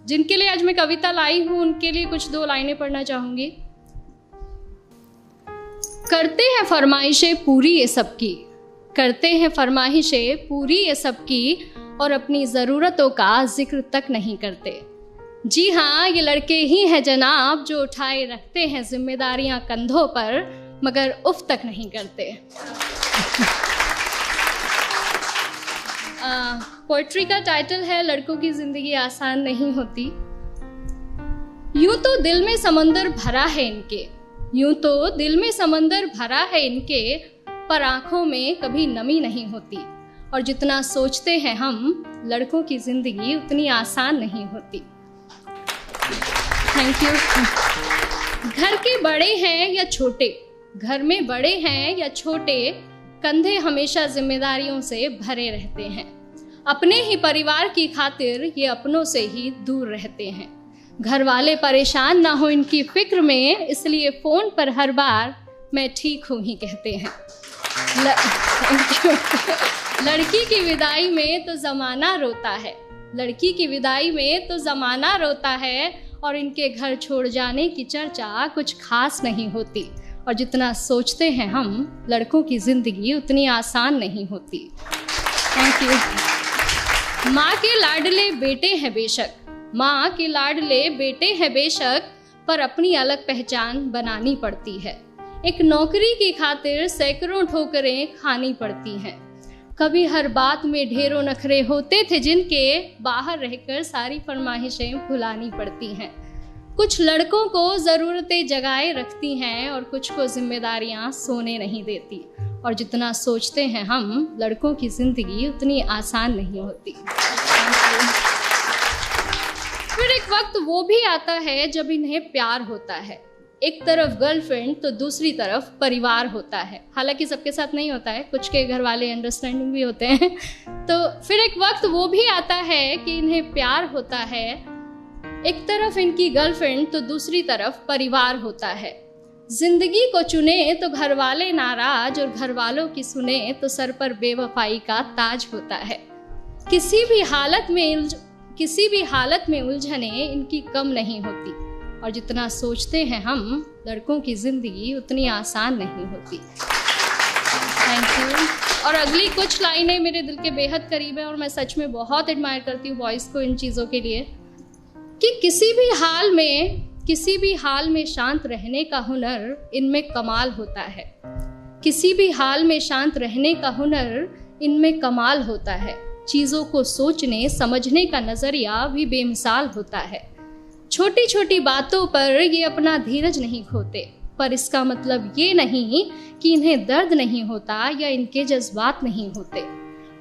जिनके लिए आज मैं कविता लाई हूँ उनके लिए कुछ 2 लाइनें पढ़ना चाहूँगी। करते हैं फरमाइशें पूरी ये सबकी, करते हैं फरमाइशें पूरी ये सबकी, और अपनी ज़रूरतों का जिक्र तक नहीं करते। जी हाँ, ये लड़के ही हैं जनाब जो उठाए रखते हैं जिम्मेदारियां कंधों पर, मगर उफ तक नहीं करते। पोइट्री का टाइटल है लड़कों की ज़िंदगी आसान नहीं होती। यूं तो दिल में समंदर भरा है इनके, यूं तो दिल में समंदर भरा है इनके, पर आंखों में कभी नमी नहीं होती। और जितना सोचते हैं हम, लड़कों की ज़िंदगी उतनी आसान नहीं होती। Thank you. घर के बड़े हैं या छोटे, घर में बड़े हैं या छोटे, कंधे हमेशा जिम्मेदारियों से भरे रहते हैं। अपने ही परिवार की खातिर ये अपनों से ही दूर रहते हैं। घर वाले परेशान ना हो इनकी फिक्र में, इसलिए फ़ोन पर हर बार मैं ठीक हूँ ही कहते हैं। लड़की की विदाई में तो ज़माना रोता है, लड़की की विदाई में तो ज़माना रोता है, और इनके घर छोड़ जाने की चर्चा कुछ खास नहीं होती। और जितना सोचते हैं हम, लड़कों की ज़िंदगी उतनी आसान नहीं होती। Thank you. माँ के लाडले बेटे हैं बेशक, माँ के लाडले बेटे हैं बेशक, पर अपनी अलग पहचान बनानी पड़ती है। एक नौकरी की खातिर सैकड़ों ठोकरें खानी पड़ती हैं। कभी हर बात में ढेरों नखरे होते थे जिनके, बाहर रहकर सारी फरमाइशें भुलानी पड़ती हैं। कुछ लड़कों को ज़रूरतें जगाए रखती हैं और कुछ को जिम्मेदारियां सोने नहीं देती। और जितना सोचते हैं हम, लड़कों की ज़िंदगी उतनी आसान नहीं होती। फिर एक वक्त वो भी आता है जब इन्हें प्यार होता है। एक तरफ गर्लफ्रेंड तो दूसरी तरफ परिवार होता है। हालांकि सबके साथ नहीं होता है, कुछ के घर वाले अंडरस्टैंडिंग भी होते हैं। तो फिर एक वक्त वो भी आता है कि इन्हें प्यार होता है। एक तरफ इनकी गर्लफ्रेंड तो दूसरी तरफ परिवार होता है। जिंदगी को चुने तो घर वाले नाराज, और घर वालों की सुने तो सर पर बेवफाई का ताज होता है। किसी भी हालत में उलझने इनकी कम नहीं होती। और जितना सोचते हैं हम, लड़कों की ज़िंदगी उतनी आसान नहीं होती। Thank you. और अगली कुछ लाइनें मेरे दिल के बेहद करीब है, और मैं सच में बहुत एडमायर करती हूँ बॉयज़ को इन चीज़ों के लिए, कि किसी भी हाल में शांत रहने का हुनर इनमें कमाल होता है। किसी भी हाल में शांत रहने का हुनर इनमें कमाल होता है। चीज़ों को सोचने समझने का नज़रिया भी बेमिसाल होता है। छोटी छोटी बातों पर ये अपना धीरज नहीं खोते, पर इसका मतलब ये नहीं कि इन्हें दर्द नहीं होता या इनके जज्बात नहीं होते।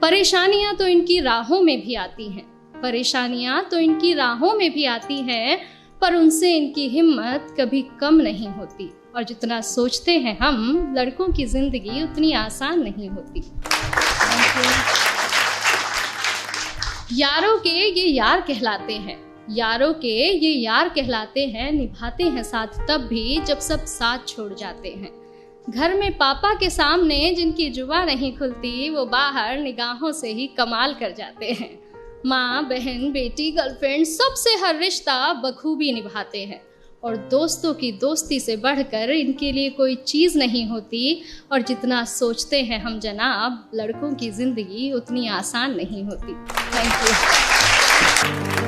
परेशानियां तो इनकी राहों में भी आती हैं, परेशानियां तो इनकी राहों में भी आती हैं, पर उनसे इनकी हिम्मत कभी कम नहीं होती। और जितना सोचते हैं हम, लड़कों की ज़िंदगी उतनी आसान नहीं होती। यारों के ये यार कहलाते हैं, यारों के ये यार कहलाते हैं, निभाते हैं साथ तब भी जब सब साथ छोड़ जाते हैं। घर में पापा के सामने जिनकी जुबान नहीं खुलती, वो बाहर निगाहों से ही कमाल कर जाते हैं। माँ, बहन, बेटी, गर्लफ्रेंड, सबसे हर रिश्ता बखूबी निभाते हैं। और दोस्तों की दोस्ती से बढ़कर इनके लिए कोई चीज़ नहीं होती। और जितना सोचते हैं हम जनाब, लड़कों की ज़िंदगी उतनी आसान नहीं होती। Thank you.